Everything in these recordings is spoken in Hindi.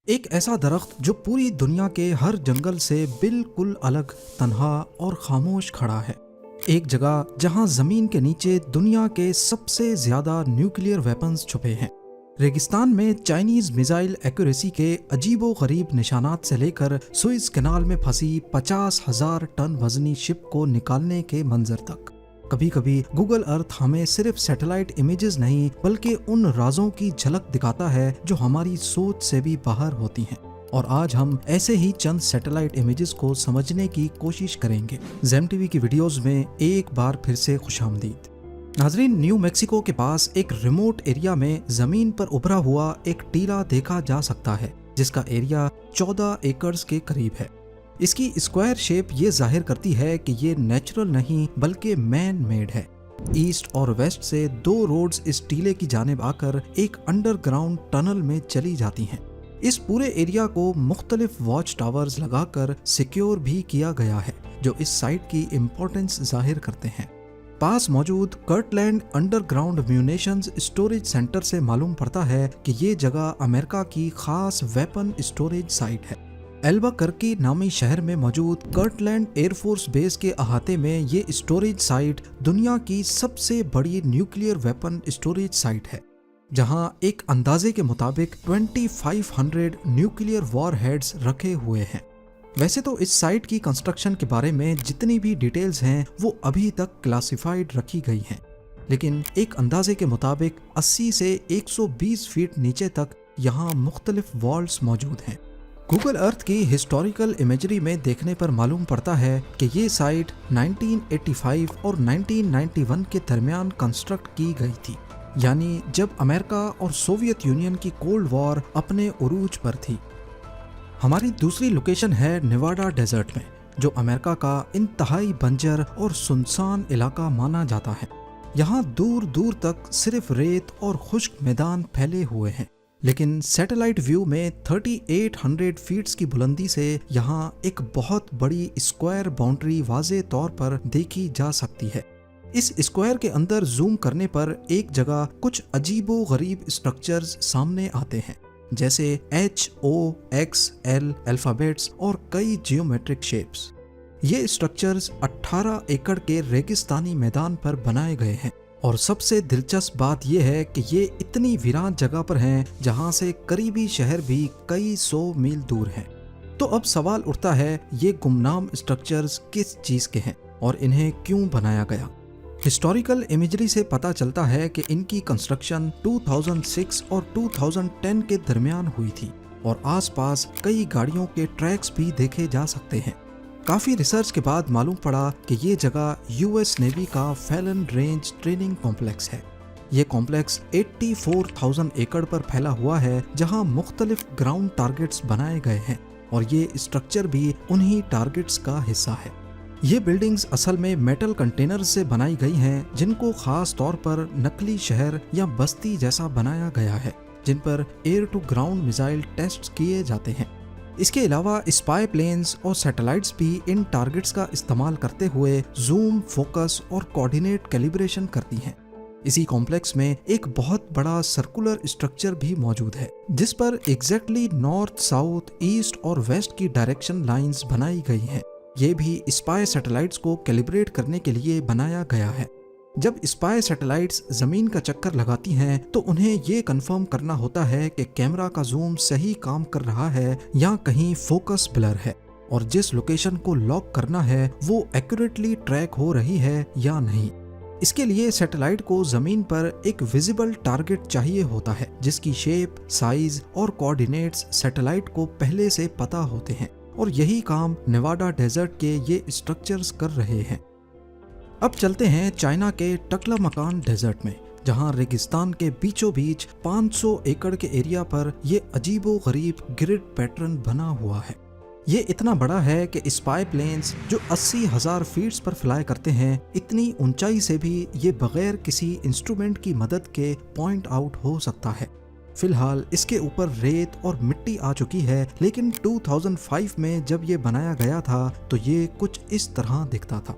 एक ऐसा दरख्त जो पूरी दुनिया के हर जंगल से बिल्कुल अलग, तन्हा और खामोश खड़ा है। एक जगह जहां जमीन के नीचे दुनिया के सबसे ज्यादा न्यूक्लियर वेपन्स छुपे हैं। रेगिस्तान में चाइनीज मिसाइल एक्यूरेसी के अजीबो गरीब निशानात से लेकर सुइज कैनाल में फंसी 50,000 टन वजनी शिप को निकालने के मंजर तक। कभी कभी गूगल अर्थ हमें सिर्फ सैटेलाइट इमेजेस नहीं बल्कि उन राजों की झलक दिखाता है जो हमारी सोच से भी बाहर होती हैं। और आज हम ऐसे ही चंद सैटेलाइट इमेजेस को समझने की कोशिश करेंगे। ज़ेम टीवी की वीडियोस में एक बार फिर से खुशामदीद। नाजरीन, न्यू मैक्सिको के पास एक रिमोट एरिया में जमीन पर उभरा हुआ एक टीला देखा जा सकता है जिसका एरिया 14 एकड़ के करीब है। इसकी स्क्वायर शेप ये जाहिर करती है कि ये नेचुरल नहीं बल्कि मैन मेड है। ईस्ट और वेस्ट से दो रोड्स इस टीले की जानिब आकर एक अंडरग्राउंड टनल में चली जाती हैं। इस पूरे एरिया को मुख्तलिफ वॉच टावर्स लगाकर सिक्योर भी किया गया है जो इस साइट की इम्पोर्टेंस जाहिर करते हैं। पास मौजूद Kirtland underground munitions storage centre से मालूम पड़ता है कि ये जगह अमेरिका की खास वेपन स्टोरेज साइट है। एल्बकर्की नामी शहर में मौजूद कर्टलैंड एयरफोर्स बेस के अहाते में ये स्टोरेज साइट दुनिया की सबसे बड़ी न्यूक्लियर वेपन स्टोरेज साइट है, जहां एक अंदाजे के मुताबिक 2500 न्यूक्लियर वॉर हेड्स रखे हुए हैं। वैसे तो इस साइट की कंस्ट्रक्शन के बारे में जितनी भी डिटेल्स हैं वो अभी तक क्लासिफाइड रखी गई हैं, लेकिन एक अंदाजे के मुताबिक 80 से 120 फीट नीचे तक यहाँ मुख्तलिफ वॉल्स मौजूद हैं। गूगल अर्थ की हिस्टोरिकल इमेजरी में देखने पर मालूम पड़ता है कि ये साइट 1985 और 1991 के दरमियान कंस्ट्रक्ट की गई थी, यानी जब अमेरिका और सोवियत यूनियन की कोल्ड वॉर अपने उरूज पर थी। हमारी दूसरी लोकेशन है नेवाडा डेजर्ट में, जो अमेरिका का इंतहाई बंजर और सुनसान इलाका माना जाता है। यहाँ दूर दूर तक सिर्फ रेत और खुश्क मैदान फैले हुए हैं, लेकिन सैटेलाइट व्यू में 3800 फीट्स की बुलंदी से यहाँ एक बहुत बड़ी स्क्वायर बाउंड्री वाज़े तौर पर देखी जा सकती है। इस स्क्वायर के अंदर जूम करने पर एक जगह कुछ अजीबो गरीब स्ट्रक्चर्स सामने आते हैं, जैसे HOXL अल्फाबेट्स और कई जियोमेट्रिक शेप्स। ये स्ट्रक्चर्स 18 एकड़ के रेगिस्तानी मैदान पर बनाए गए हैं और सबसे दिलचस्प बात यह है कि ये इतनी वीरान जगह पर हैं जहां से करीबी शहर भी कई 100 मील दूर हैं। तो अब सवाल उठता है, ये गुमनाम स्ट्रक्चर्स किस चीज के हैं और इन्हें क्यों बनाया गया? हिस्टोरिकल इमेजरी से पता चलता है कि इनकी कंस्ट्रक्शन 2006 और 2010 के दरमियान हुई थी और आसपास कई गाड़ियों के ट्रैक्स भी देखे जा सकते हैं। काफ़ी रिसर्च के बाद मालूम पड़ा कि ये जगह यूएस नेवी का फैलन रेंज ट्रेनिंग कॉम्प्लेक्स है। ये कॉम्प्लेक्स 84,000 एकड़ पर फैला हुआ है, जहां मुख्तलिफ ग्राउंड टारगेट्स बनाए गए हैं और ये स्ट्रक्चर भी उन्हीं टारगेट्स का हिस्सा है। ये बिल्डिंग्स असल में मेटल कंटेनर्स से बनाई गई हैं, जिनको खास तौर पर नकली शहर या बस्ती जैसा बनाया गया है, जिन पर air to ground missile test किए जाते हैं। इसके अलावा स्पाई प्लेन्स और सैटेलाइट्स भी इन टारगेट्स का इस्तेमाल करते हुए जूम, फोकस और कोऑर्डिनेट कैलिब्रेशन करती हैं। इसी कॉम्प्लेक्स में एक बहुत बड़ा सर्कुलर स्ट्रक्चर भी मौजूद है, जिस पर एग्जैक्टली नॉर्थ, साउथ, ईस्ट और वेस्ट की डायरेक्शन लाइंस बनाई गई हैं। ये भी स्पाई सैटेलाइट्स को कैलिब्रेट करने के लिए बनाया गया है। जब स्पाई सैटेलाइट्स जमीन का चक्कर लगाती हैं तो उन्हें ये कंफर्म करना होता है कि कैमरा का जूम सही काम कर रहा है या कहीं फोकस ब्लर है, और जिस लोकेशन को लॉक करना है वो एक्यूरेटली ट्रैक हो रही है या नहीं। इसके लिए सैटेलाइट को जमीन पर एक विजिबल टारगेट चाहिए होता है, जिसकी शेप, साइज और कोऑर्डिनेट्स सैटेलाइट को पहले से पता होते हैं, और यही काम नेवाडा डेजर्ट के ये स्ट्रक्चर्स कर रहे हैं। अब चलते हैं चाइना के टकलामकान डेजर्ट में, जहां रेगिस्तान के बीचों बीच 500 एकड़ के एरिया पर ये अजीबो गरीब ग्रिड पैटर्न बना हुआ है। ये इतना बड़ा है कि स्पाई प्लेन्स जो 80,000 फीट्स पर फ्लाई करते हैं, इतनी ऊंचाई से भी ये बगैर किसी इंस्ट्रूमेंट की मदद के पॉइंट आउट हो सकता है। फिलहाल इसके ऊपर रेत और मिट्टी आ चुकी है, लेकिन 2005 में जब ये बनाया गया था तो ये कुछ इस तरह दिखता था।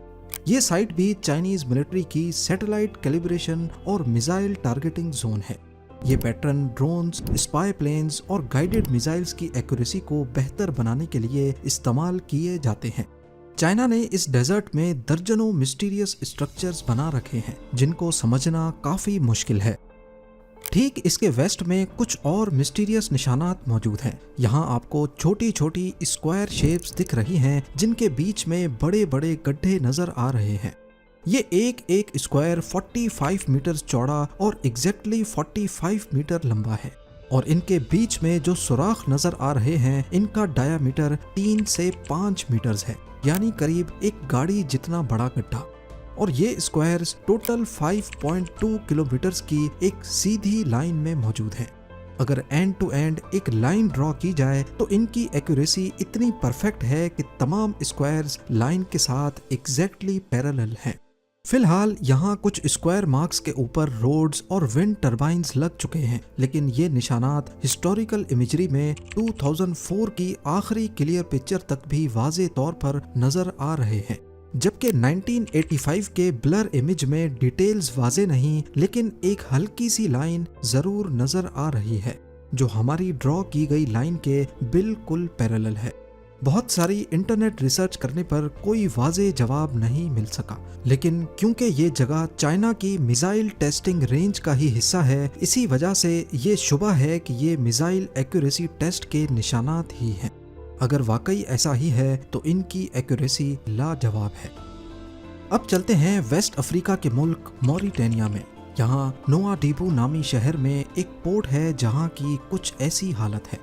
ये साइट भी चाइनीज मिलिट्री की सैटेलाइट कैलिब्रेशन और मिसाइल टारगेटिंग जोन है। ये पैटर्न ड्रोन्स, स्पाई प्लेन्स और गाइडेड मिसाइल्स की एक्यूरेसी को बेहतर बनाने के लिए इस्तेमाल किए जाते हैं। चाइना ने इस डेजर्ट में दर्जनों मिस्टीरियस स्ट्रक्चर्स बना रखे हैं जिनको समझना काफी मुश्किल है। ठीक इसके वेस्ट में कुछ और मिस्टीरियस निशानात मौजूद हैं। यहाँ आपको छोटी छोटी स्क्वायर शेप्स दिख रही हैं जिनके बीच में बड़े बड़े गड्ढे नजर आ रहे हैं। ये एक स्क्वायर 45 मीटर चौड़ा और एग्जैक्टली 45 मीटर लंबा है और इनके बीच में जो सुराख नजर आ रहे हैं इनका डायामीटर 3 से 5 मीटर्स है, यानी करीब एक गाड़ी जितना बड़ा गड्ढा। और ये स्क्वायर्स टोटल 5.2 किलोमीटर्स की एक सीधी लाइन में मौजूद हैं। अगर एंड टू एंड एक लाइन ड्रॉ की जाए तो इनकी एक्यूरेसी इतनी परफेक्ट है कि तमाम स्क्वायर्स लाइन के साथ एग्जैक्टली पैरेलल हैं। फिलहाल यहाँ कुछ स्क्वायर मार्क्स के ऊपर रोड्स और विंड टर्बाइन्स लग चुके हैं, लेकिन ये निशानात हिस्टोरिकल इमेजरी में 2004 की आखिरी क्लियर पिक्चर तक भी वाज़े तौर पर नजर आ रहे हैं, जबकि 1985 के ब्लर इमेज में डिटेल्स वाजे नहीं, लेकिन एक हल्की सी लाइन जरूर नजर आ रही है जो हमारी ड्रॉ की गई लाइन के बिल्कुल पैरेलल है। बहुत सारी इंटरनेट रिसर्च करने पर कोई वाजे जवाब नहीं मिल सका, लेकिन क्योंकि ये जगह चाइना की मिसाइल टेस्टिंग रेंज का ही हिस्सा है, इसी वजह से ये शुबा है कि ये मिसाइल एक्यूरेसी टेस्ट के निशानात ही हैं। अगर वाकई ऐसा ही है तो इनकी एक्यूरेसी लाजवाब है। अब चलते हैं वेस्ट अफ्रीका के मुल्क मॉरिटेनिया में। यहाँ नोआडीबू नामी शहर में एक पोर्ट है जहाँ की कुछ ऐसी हालत है।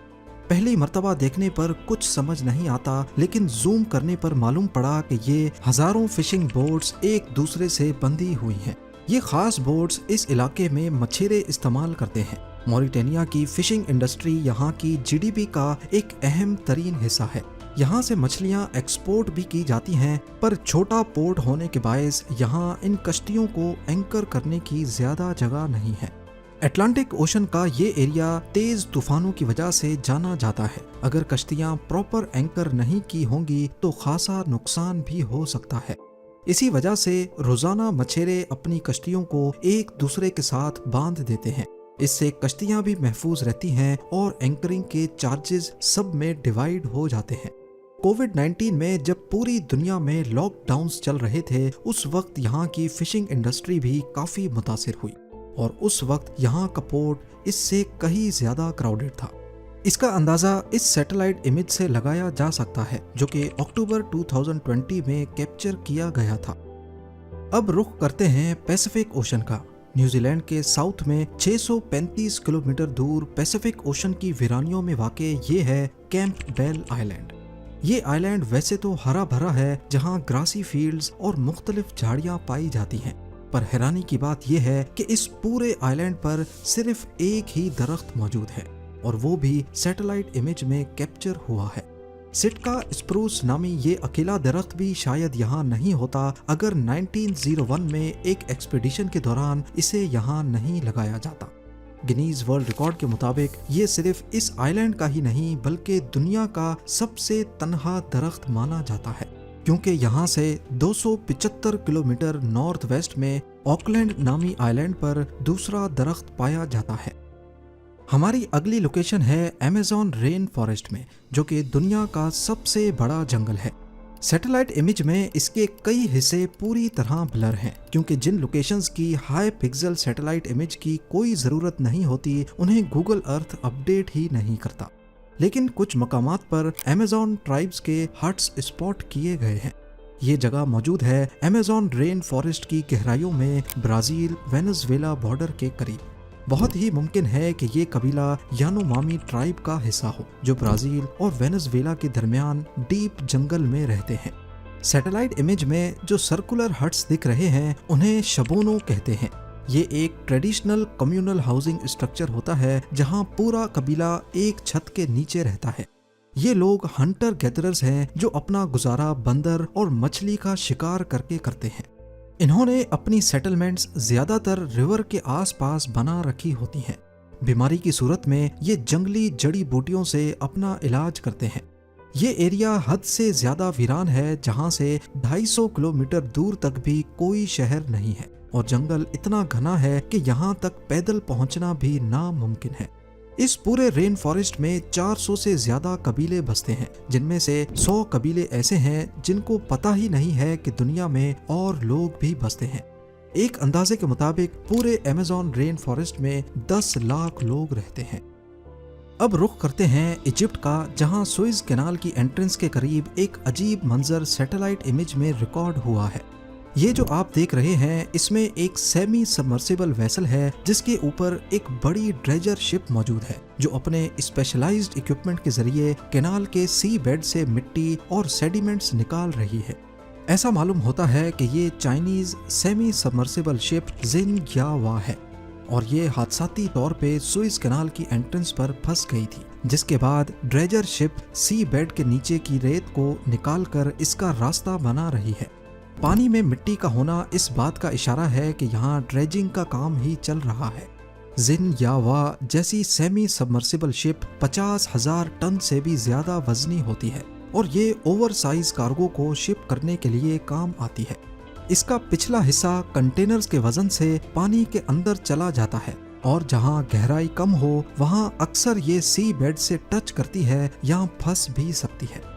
पहली मर्तबा देखने पर कुछ समझ नहीं आता, लेकिन जूम करने पर मालूम पड़ा कि ये हजारों फिशिंग बोट्स एक दूसरे से बंधी हुई हैं। ये खास बोट्स इस इलाके में मछेरे इस्तेमाल करते हैं। मॉरिटेनिया की फिशिंग इंडस्ट्री यहाँ की जीडीपी का एक अहम तरीन हिस्सा है। यहाँ से मछलियाँ एक्सपोर्ट भी की जाती हैं, पर छोटा पोर्ट होने के बायस यहाँ इन कश्तियों को एंकर करने की ज्यादा जगह नहीं है। अटलांटिक ओशन का ये एरिया तेज तूफानों की वजह से जाना जाता है। अगर कश्तियाँ प्रॉपर एंकर नहीं की होंगी तो खासा नुकसान भी हो सकता है। इसी वजह से रोजाना मछेरे अपनी कश्तियों को एक दूसरे के साथ बांध देते हैं। इससे कश्तियां भी महफूज रहती हैं और एंकरिंग के चार्जेस सब में डिवाइड हो जाते हैं। कोविड-19 में जब पूरी दुनिया में लॉकडाउन्स चल रहे थे, उस वक्त यहाँ की फिशिंग इंडस्ट्री भी काफी मुतासिर हुई और उस वक्त यहाँ का पोर्ट इससे कहीं ज्यादा क्राउडेड था। इसका अंदाजा इस सैटेलाइट इमेज से लगाया जा सकता है जो कि अक्टूबर 2020 में कैप्चर किया गया था। अब रुख करते हैं पैसिफिक ओशन का। न्यूजीलैंड के साउथ में 635 किलोमीटर दूर पैसिफिक ओशन की वीरानियों में वाक़े ये है कैंपबेल आइलैंड। ये आइलैंड वैसे तो हरा भरा है, जहाँ ग्रासी फील्ड्स और मुख्तलिफ झाड़ियाँ पाई जाती हैं, पर हैरानी की बात यह है कि इस पूरे आइलैंड पर सिर्फ एक ही दरख्त मौजूद है और वो भी सैटेलाइट इमेज में कैप्चर हुआ है। सिटका स्प्रूस नामी ये अकेला दरख्त भी शायद यहाँ नहीं होता अगर 1901 में एक एक्सपीडिशन के दौरान इसे यहाँ नहीं लगाया जाता। गिनीज वर्ल्ड रिकॉर्ड के मुताबिक ये सिर्फ इस आइलैंड का ही नहीं बल्कि दुनिया का सबसे तन्हा दरख्त माना जाता है, क्योंकि यहाँ से 275 किलोमीटर नॉर्थ वेस्ट में ऑकलैंड नामी आइलैंड पर दूसरा दरख्त पाया जाता है। हमारी अगली लोकेशन है अमेज़न रेन फॉरेस्ट में, जो कि दुनिया का सबसे बड़ा जंगल है। सैटेलाइट इमेज में इसके कई हिस्से पूरी तरह ब्लर हैं, क्योंकि जिन लोकेशंस की हाई पिक्सल सैटेलाइट इमेज की कोई ज़रूरत नहीं होती उन्हें गूगल अर्थ अपडेट ही नहीं करता। लेकिन कुछ मकामात पर अमेज़न ट्राइब्स के हट्स स्पॉट किए गए हैं। ये जगह मौजूद है अमेज़न रेन फॉरेस्ट की गहराइयों में, ब्राज़ील वेनेजुएला बॉर्डर के करीब। बहुत ही मुमकिन है कि ये कबीला यानोमामी ट्राइब का हिस्सा हो, जो ब्राज़ील और वेनेजुएला के दरमियान डीप जंगल में रहते हैं। सैटेलाइट इमेज में जो सर्कुलर हट्स दिख रहे हैं उन्हें शबोनो कहते हैं। ये एक ट्रेडिशनल कम्युनल हाउसिंग स्ट्रक्चर होता है जहां पूरा कबीला एक छत के नीचे रहता है। ये लोग हंटर गैदरर्स हैं जो अपना गुजारा बंदर और मछली का शिकार करके करते हैं। इन्होंने अपनी सेटलमेंट्स ज्यादातर रिवर के आसपास बना रखी होती हैं। बीमारी की सूरत में ये जंगली जड़ी बूटियों से अपना इलाज करते हैं। ये एरिया हद से ज्यादा वीरान है, जहां से 250 किलोमीटर दूर तक भी कोई शहर नहीं है। और जंगल इतना घना है कि यहाँ तक पैदल पहुँचना भी नामुमकिन है। इस पूरे रेन फॉरेस्ट में 400 से ज्यादा कबीले बसते हैं, जिनमें से 100 कबीले ऐसे हैं जिनको पता ही नहीं है कि दुनिया में और लोग भी बसते हैं। एक अंदाजे के मुताबिक पूरे अमेज़न रेन फॉरेस्ट में 10 लाख लोग रहते हैं। अब रुख करते हैं इजिप्ट का, जहां सुएज कैनाल की एंट्रेंस के करीब एक अजीब मंजर सैटेलाइट इमेज में रिकॉर्ड हुआ है। ये जो आप देख रहे हैं, इसमें एक सेमी सबमर्सिबल वेसल है जिसके ऊपर एक बड़ी ड्रेजर शिप मौजूद है, जो अपने स्पेशलाइज्ड इक्विपमेंट के जरिए कैनाल के सी बेड से मिट्टी और सेडिमेंट्स निकाल रही है। ऐसा मालूम होता है कि ये चाइनीज सेमी सबमर्सिबल शिप जिनयावा है और ये हादसाती तौर पे सुएज कैनाल की एंट्रेंस पर फंस गई थी, जिसके बाद ड्रेजर शिप सी बेड के नीचे की रेत को निकालकर इसका रास्ता बना रही है। पानी में मिट्टी का होना इस बात का इशारा है कि यहाँ ड्रेजिंग का काम ही चल रहा है। जिनयावा जैसी सेमी सबमर्सिबल शिप 50,000 टन से भी ज्यादा वजनी होती है और ये ओवर साइज कार्गो को शिप करने के लिए काम आती है। इसका पिछला हिस्सा कंटेनर्स के वजन से पानी के अंदर चला जाता है और जहाँ गहराई कम हो वहाँ अक्सर ये सी बेड से टच करती है या फंस भी सकती है।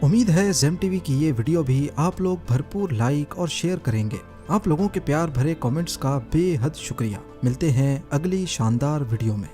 उम्मीद है जेम टीवी की ये वीडियो भी आप लोग भरपूर लाइक और शेयर करेंगे। आप लोगों के प्यार भरे कमेंट्स का बेहद शुक्रिया। मिलते हैं अगली शानदार वीडियो में।